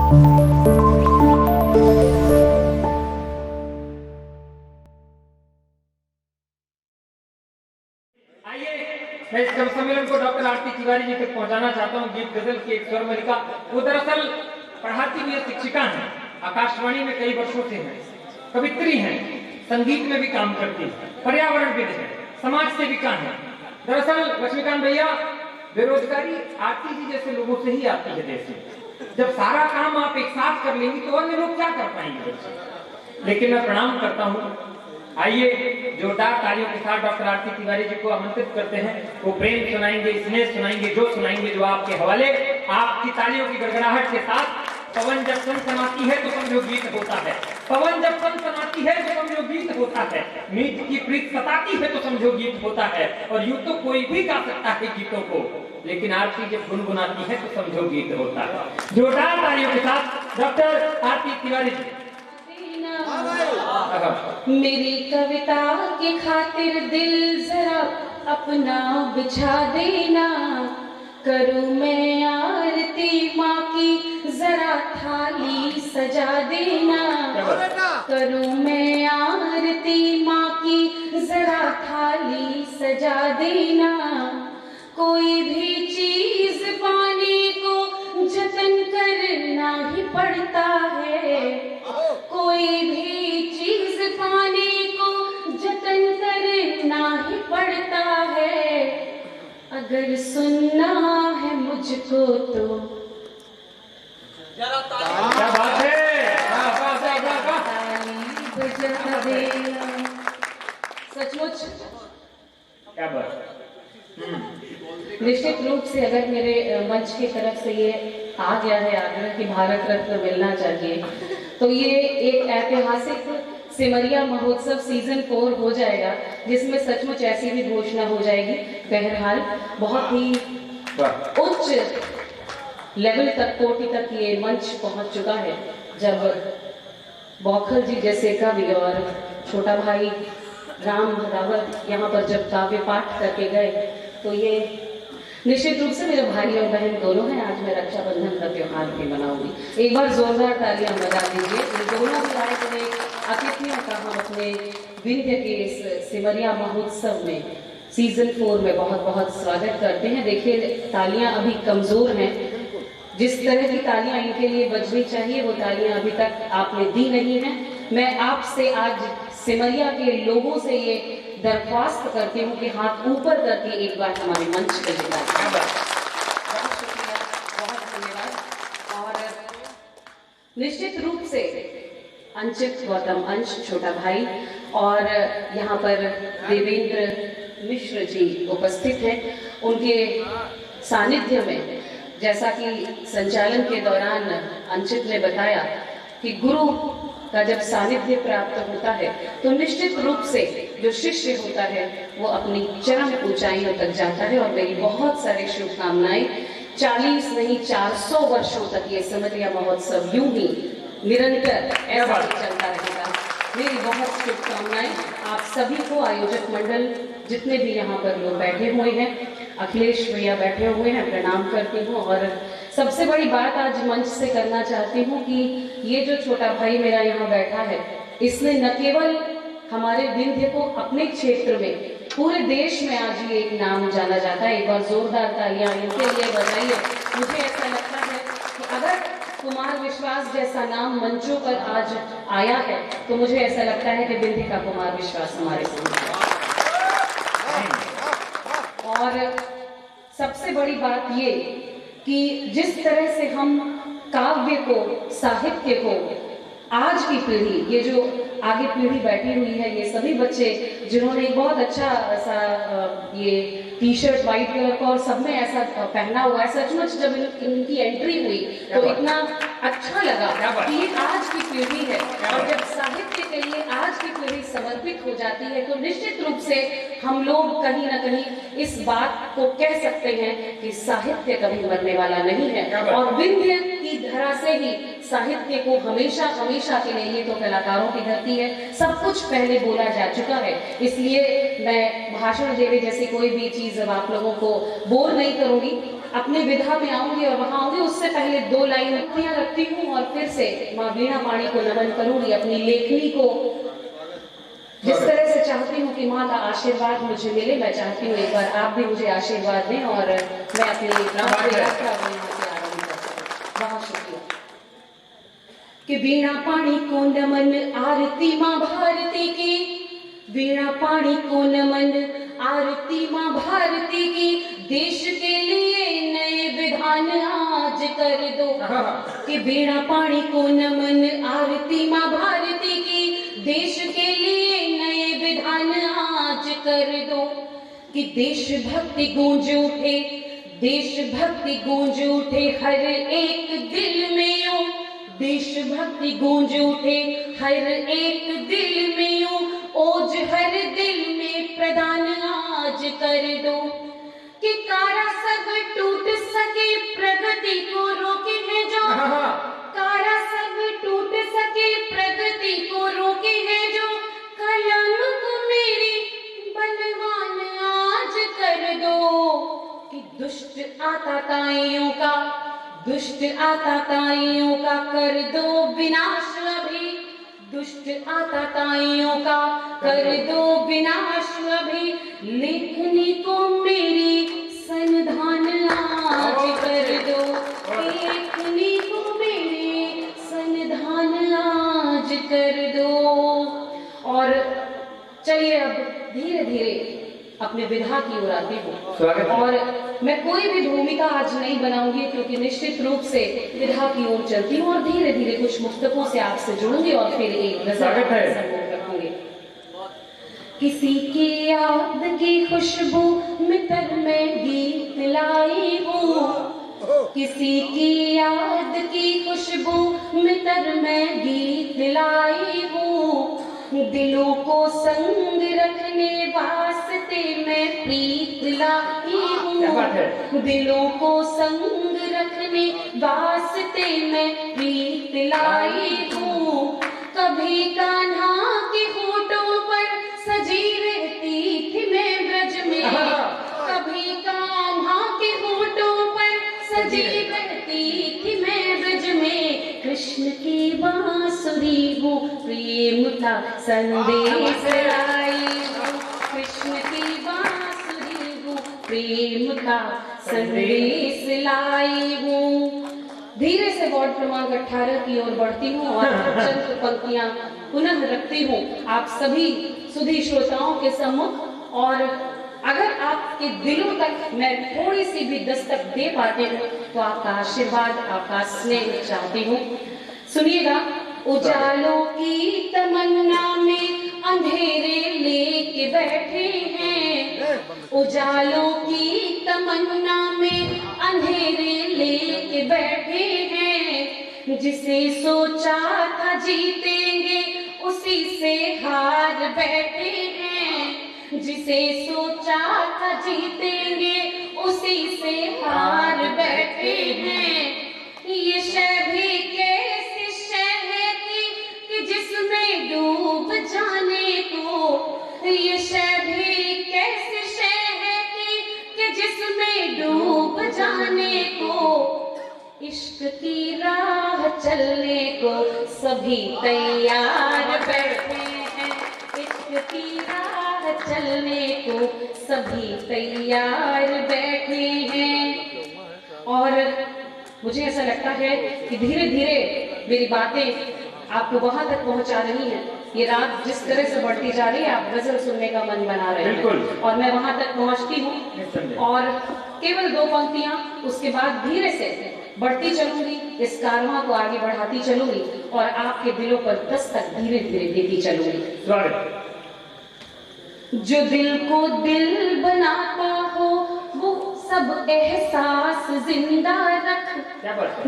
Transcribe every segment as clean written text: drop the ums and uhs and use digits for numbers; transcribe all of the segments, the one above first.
मैं इस कवि सम्मेलन को डॉक्टर आरती तिवारी जी तक पहुंचाना चाहता हूं। गीत गजल की एक स्वर मलिका, वो दरअसल पढ़ाती हुई शिक्षिका हैं, आकाशवाणी में कई वर्षों से हैं, कवित्री हैं, संगीत में भी काम करती हैं, पर्यावरणविद हैं, समाज सेविका हैं। दरअसल लक्ष्मीकांत भैया, बेरोजगारी आरती जी जैसे लोगों से ही आती है देश में। जब सारा काम आप एक साथ कर लेंगी तो अन्य लोग क्या कर पाएंगे। लेकिन मैं प्रणाम करता हूँ। आइए जोरदार तालियों के साथ डॉक्टर आरती तिवारी जी को आमंत्रित करते हैं। वो प्रेम सुनाएंगे, स्नेह सुनाएंगे, जो सुनाएंगे जो आपके हवाले। आपकी तालियों की गड़गड़ाहट के साथ पवन जब सनसनाती है तो समझो गीत होता है, पवन जब सनसनाती है तो समझो गीत होता है, मीत की प्रीत सताती है तो समझो गीत होता है। और यूं तो कोई भी गा सकता है गीतों को, लेकिन आरती जब गुनगुनाती है तो समझो गीत होता है। जोरदार तालियों के साथ डॉक्टर आरती तिवारी जी। मेरी कविता की खातिर दिल जरा अपना बिछा देना, करूं मैं आरती माँ की जरा थाली सजा देना, करूं मैं आरती माँ की जरा थाली सजा देना। कोई भी चीज पाने को जतन करना ही पड़ता है, कोई भी चीज पाने को जतन करना ही पड़ता है। अगर सुनना है मुझको तो क्या बात है, ताली बजा देना। सचमुच क्या बात। निश्चित रूप से अगर मेरे मंच की तरफ से ये आ गया है आग्रह कि भारत रत्न मिलना चाहिए, तो ये एक ऐतिहासिक सिमरिया महोत्सव सीजन 4 हो जाएगा, जिसमें सचमुच ऐसी भी घोषणा हो जाएगी। बहरहाल बहुत ही उच्च लेवल तक, कोटि तक ये मंच पहुंच चुका है। जब बौखर जी जैसे कवि और छोटा भाई राम रावत यहाँ पर जब काव्य पाठ करके गए, तो ये निश्चित रूप से मेरे भाई और बहन दोनों हैं। आज मैं रक्षाबंधन का त्योहार भी मनाऊंगी। एक बार जोरदार तालियां बजा दीजिए। ये दोनों भी आए हुए अतिथियों का हम अपने विंध्य के इस सिमरिया महोत्सव में सीजन 4 में बहुत बहुत स्वागत करते हैं। देखिए तालियां अभी कमजोर हैं, जिस तरह की तालियां इनके लिए बजनी चाहिए वो तालियां अभी तक आपने दी नहीं है। मैं आपसे आज सिमरिया के लोगों से ये दरख्वास्त करती हूँ कि हाथ ऊपर करके एक बार हमारे मंच पे जुटा। बहुत शुक्रिया, बहुत धन्यवाद। और निश्चित रूप से अंचित गौतम अंश छोटा भाई और यहाँ पर देवेंद्र मिश्र जी उपस्थित हैं। उनके सानिध्य में, जैसा कि संचालन के दौरान अंचित ने बताया कि गुरु का जब सानिध्य प्राप्त होता है तो निश्चित रूप से जो शिष्य होता है वो अपनी चरम ऊंचाइयों तक जाता है। और मेरी बहुत सारी शुभकामनाएं। 40 नहीं 400 वर्षों तक ये सिमरिया महोत्सव यूं ही निरंतर ऐसा ही चलता रहेगा। मेरी बहुत शुभकामनाएं आप सभी को, आयोजक मंडल, जितने भी यहाँ पर लोग बैठे हुए हैं, अखिलेश भैया बैठे हुए हैं, प्रणाम करती हूँ। और सबसे बड़ी बात आज मंच से करना चाहती हूँ कि ये जो छोटा भाई मेरा यहाँ बैठा है, इसने न केवल हमारे विंध्य को अपने क्षेत्र में, पूरे देश में आज ये एक नाम जाना जाता है। एक बार जोरदार तालियां इनके लिए बजाइए। मुझे ऐसा लगता है कि अगर कुमार विश्वास जैसा नाम मंचों पर आज आया है तो मुझे ऐसा लगता है कि विंध्य का कुमार विश्वास हमारे सामने है। और सबसे बड़ी बात ये कि जिस तरह से हम काव्य को, साहित्य को, आज की पीढ़ी, ये जो आगे पीढ़ी बैठी हुई है, ये सभी बच्चे जिन्होंने एक बहुत अच्छा ऐसा ये टी शर्ट व्हाइट कलर का और सब में ऐसा पहना हुआ है, सचमुच जब इनकी एंट्री हुई तो इतना अच्छा लगा कि ये आज की पीढ़ी है। और जब साहित्य के लिए आज की पीढ़ी समर्पित हो जाती है तो निश्चित रूप से हम लोग कहीं ना कहीं इस बात को कह सकते हैं कि साहित्य कभी मरने वाला नहीं है। और विंध्य की धरा से ही साहित्य को हमेशा हमेशा के लिए, ये तो कलाकारों की धरती है, सब कुछ पहले बोला जा चुका है। इसलिए मैं भाषण देने जैसी कोई भी चीज अब आप लोगों को बोर नहीं करूंगी। अपने विधा में आऊंगी और वहां आऊंगी, उससे पहले 2 लाइन रखती हूँ और फिर से माँ वीणा पाणी को नमन करूंगी। अपनी लेखनी को जिस तरह से चाहती हूँ कि माँ का आशीर्वाद मुझे मिले, मैं चाहती हूँ एक बार आप भी मुझे आशीर्वाद दें और मैं अपनी यात्रा को यहाँ से आरंभ कर सकूं। बहुत शुक्रिया। कि वीणा पाणी को नमन आरती माँ भारती की, वीणा पाणी को नमन आरती माँ भारती की, देश के लिए नए विधान आज कर दो। कि वीणा पाणी को नमन आरती माँ भारती की, देश के लिए नए विधान आज कर दो। कि देशभक्ति गूंज उठे, देशभक्ति गूंज उठे हर एक दिल में यूं, देशभक्ति गूंज उठे हर एक दिल में यूं, ओज हर दिल में प्रदान आज कर दो। कि कारा सब टूट सके प्रगति को रोके हैं जो, कारा सब टूट सके प्रगति को रोके हैं जो, कलम को मेरी बलवान आज कर दो। कि दुष्ट आताताइयों का, दुष्ट आताताइयों का कर दो विनाश अभी, दुष्ट आताताइयों का कर दो विनाश अभी, लेखनी को मेरी संधान आज कर दो, लेखनी को मेरी संधान आज कर दो। और चलिए अब धीरे धीरे अपने विधा की ओर आती हूँ और मैं कोई भी भूमिका आज नहीं बनाऊंगी, क्योंकि निश्चित रूप से विधा की ओर चलती हूँ और धीरे धीरे कुछ मुक्तकों से आपसे जुड़ूंगी और फिर एक नजर रखूंगी। किसी की याद की खुशबू में तर मैं गीत लाई हूँ, किसी की याद की खुशबू में तर मैं गीत लाई हूँ, दिलों को संग रखने वास्ते मैं प्रीत लाई हूँ, दिलों को संग रखने वास्ते मैं प्रीत लाई हूँ। कभी कान्हा के होठों पर सजी रहती थी मैं ब्रज में, कभी कान्हा के होठों पर सजी रहती थी मैं ब्रज में, कृष्ण की बांसुरी वो प्रेम का संदेश लाई हूँ, कृष्ण की बांसुरी वो प्रेम का संदेश लाई हूँ। धीरे से वार्ड क्रमांक 18 की ओर बढ़ती हूँ और चंद पंक्तियां पुनः रखती हूँ आप सभी सुधी श्रोताओं के सम्मुख। और अगर आपके दिलों तक मैं थोड़ी सी भी दस्तक दे पाती हूँ तो आपका आशीर्वाद, आपका स्नेह चाहती हूँ। सुनिएगा। उजालों की तमन्ना में अंधेरे लेके बैठे हैं, उजालों की तमन्ना में अंधेरे लेके बैठे हैं, जिसे सोचा था जीतेंगे उसी से हार बैठे हैं, जिसे सोचा था जीतेंगे उसी से हार बैठे हैं। ये शय भी कैसी शय है कि जिसमें डूब जाने को, ये शय भी कैसी शय है कि जिसमें डूब जाने को, इश्क की राह चलने को सभी तैयार बैठे हैं, इश्क की राह चलने को सभी तैयार बैठे हैं। और मुझे ऐसा लगता है कि धीरे धीरे मेरी बातें आपको वहां तक पहुंचा रही हैं। ये रात जिस तरह से बढ़ती जा रही है, आप गजल सुनने का मन बना रहे हैं और मैं वहां तक पहुंचती हूँ और केवल 2 पंक्तियां, उसके बाद धीरे से बढ़ती चलूंगी, इस कारवां को आगे बढ़ाती चलूंगी और आपके दिलों पर दस्तक धीरे धीरे देती चलूंगी। जो दिल को दिल बनाता हो वो सब एहसास जिंदा रख,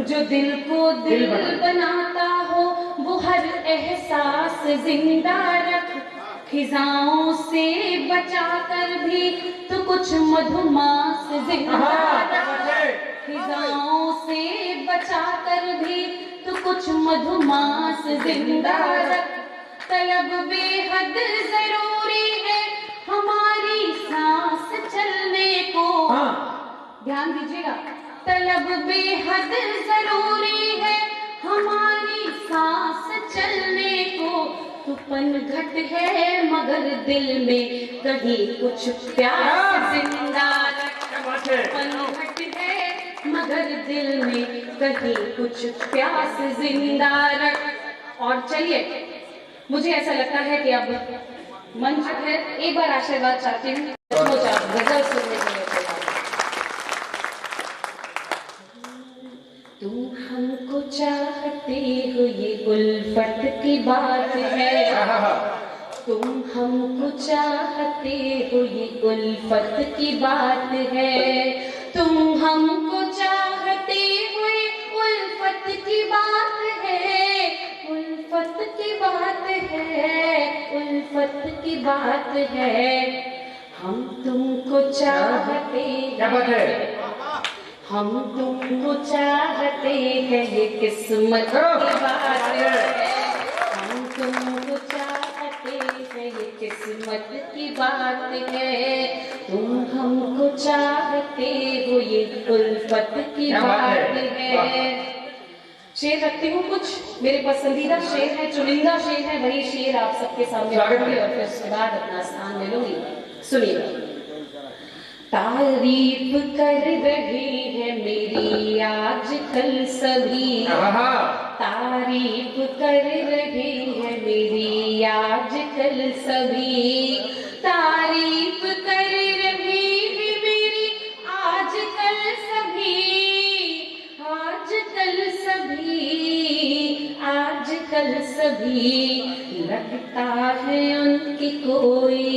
जो दिल को दिल बनाता हो वो हर एहसास जिंदा रख, खिजाओं से बचा कर भी तो कुछ मधुमास जिंदा रख, खिजाओं से बचा कर भी तो कुछ मधुमास जिंदा रख, तलब बेहद जरूरी है हमारी सांस चलने को, ध्यान दीजिएगा। तलब बेहद जरूरी है हमारी सांस चलने को, तो पनघट है मगर दिल में कहीं कुछ प्यास जिंदा रख। पनघट है मगर दिल में कहीं कुछ प्यास जिंदा रख। और चलिए, मुझे ऐसा लगता है कि अब मंच है, एक बार आशीर्वाद चाहती हूँ गजल सुनने के लिए। तुम हमको चाहते हो ये उल्फत की बात है, तुम हमको चाहते हो ये उल्फत की बात है, तुम हमको चाहते हो ये उल्फत की बात है, उल्फत की बात है, उल्फत की बात है। हम तुमको चाहते हैं, हम तुमको चाहते हैं ये किस्मत की बात है, हम तुमको चाहते हैं ये किस्मत की बात है, तुम हमको चाहते हो ये उल्फत की बात है। शेर रखती हूँ कुछ, मेरे पसंदीदा शेर है, चुनिंदा शेर है, वही शेर आप सबके सामने रखूंगी और फिर उसके बाद अपना स्थान ले लूंगी। सुनिएगा। तारीफ कर रहे हैं मेरी आजकल सभी, तारीफ कर रहे हैं मेरी आजकल सभी, तारीफ कर रहे हैं मेरी आजकल सभी, आजकल सभी, आजकल सभी। लगता है उनकी कोई,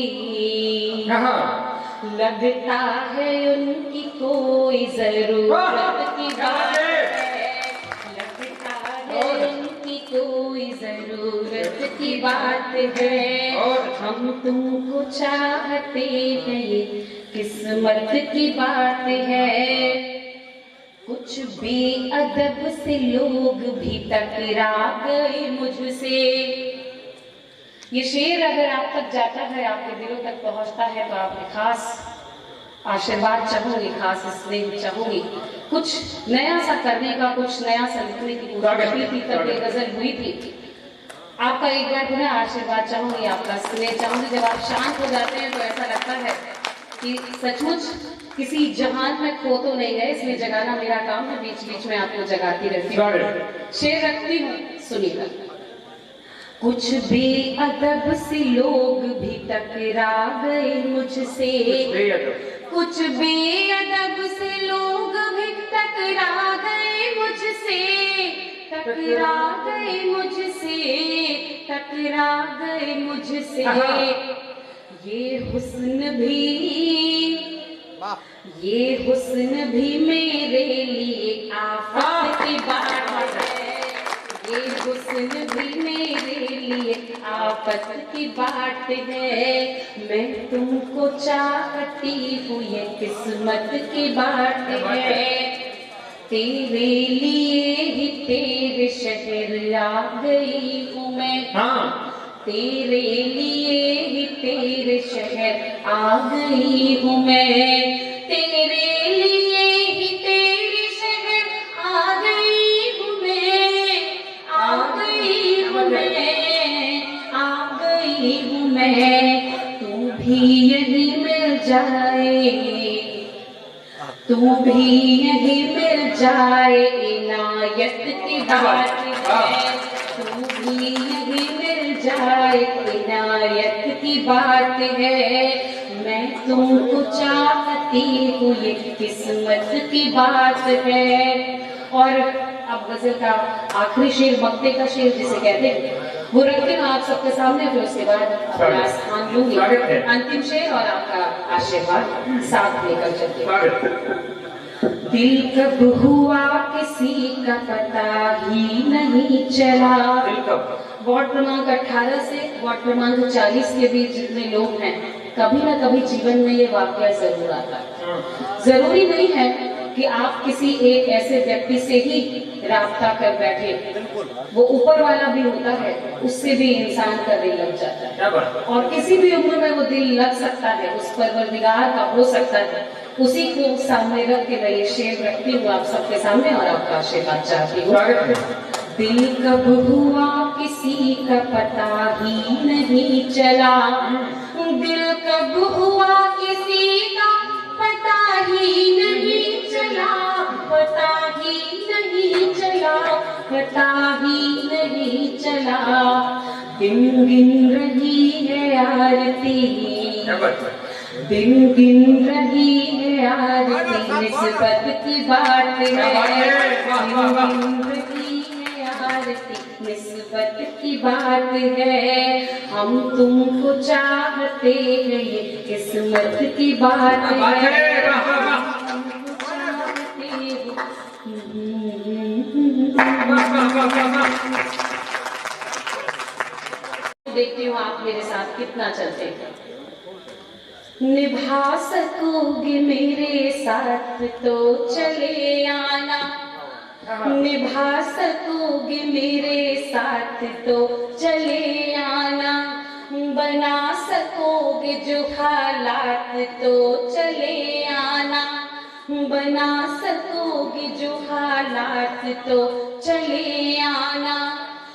लगता है उनकी कोई जरूरत की बात है, लगता है उनकी कोई जरूरत की बात है। हम तुमको चाहते हैं ये किस्मत की बात है। कुछ बेअदब से लोग भी टकरा गए मुझसे। ये शेर अगर आप तक जाता है, आपके दिलों तक पहुंचता है, तो आपके खास आशीर्वाद चाहूंगी, खास स्नेह चाहूंगी। कुछ नया सा करने का, कुछ नया सा लिखने की कोशिश की थी, तब ये गजल हुई थी। आपका एक बार पुनः आशीर्वाद चाहूंगी, आपका स्नेह चाहूंगी। जब आप शांत हो जाते हैं तो ऐसा लगता है कि सचमुच किसी जहान में खो तो नहीं गए, इसलिए जगाना मेरा काम है, बीच बीच में आपको जगाती रहती हूँ। शेर रखती हूँ, सुनिएगा। कुछ बेअदब से लोग भी टकरा गए मुझसे, कुछ बेअदब से लोग भी टकरा गए मुझसे, टकरा गए मुझसे, टकरा गए मुझसे। ये हुस्न भी, ये हुस्न भी मेरे लिए आफत की बात है, ये हुस्न भी मेरे लिए आफत की बात है। मैं तुमको चाहती हूँ ये किस्मत की बात है। तेरे लिए ही तेरे शहर आ गई हूँ मैं, तेरे लिए ही तेरे शहर आ गई हूँ मैं, तेरे लिए ही तेरे शहर आ गई हूँ मैं, आ गई हूँ मैं, आ गई हूँ मैं। तू भी यही मिल जाए, तू भी यही मिल जाए, इनायत की बात है, तू भी यही मिल जाए, इनायत की बात है। मैं तुमको चाहती हूँ ये किस्मत की बात है। और अब गजल का आखिरी शेर, मक्ते का शेर जिसे कहते हैं, वो रखती हूँ आप सबके सामने, फिर उसके बाद अपना स्थान लूंगी। अंतिम शेर और आपका आशीर्वाद साथ लेकर चलते। दिल कब हुआ किसी का पता ही नहीं चला। वार्ड क्रमांक 18 से वार्ड क्रमांक 40 के बीच जितने लोग हैं, कभी ना कभी जीवन में ये वाकया जरूर आता है। जरूरी नहीं है कि आप किसी एक ऐसे व्यक्ति से ही राब्ता कर बैठे, वो ऊपर वाला भी होता है, उससे भी इंसान का दिल लग जाता है। और किसी भी उम्र में वो दिल लग सकता है, उस परवरदिगार का हो सकता है। उसी को सामने रख के मैं ये शेर रखती हूँ आप सबके सामने और आपका आशीर्वाद चाहती हूँ। स्वागत है। दिल कब हुआ किसी का पता ही नहीं चला, दिल कब हुआ किसी का पता ही नहीं चला, पता ही नहीं चला, पता ही नहीं चला। दिन गिन रही है आरती, दिन गिन रही है आरती, निस्बत की बात है, दिन गिन रही है आरती, निस्बत की बात है। हम तुमको चाहते हैं ये किस्मत की बात है, तुमको चाहते हैं। देखती हूँ आप मेरे साथ कितना चलते हैं। निभा सकोगे मेरे साथ तो चले आना, निभा सकोगे मेरे साथ तो चले आना, बना सकोगे जो हालात तो चले आना, बना सकोगे जो हालात तो चले आना।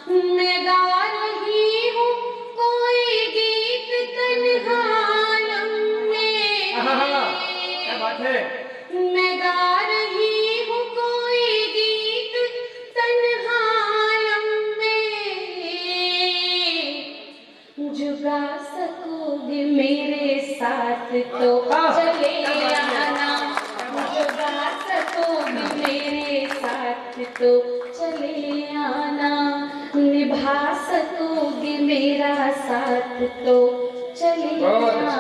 मैं गा रही हूँ कोई गीत तन्हाइयों में, क्या बात है। मैं गा रही हूँ कोई गीत तन्हाइयों में, जो गा सकोगे मेरे साथ तो चले आना, जो गा सकोगे मेरे साथ तो चले आना, निभा सकोगे मेरा साथ तो चले आना।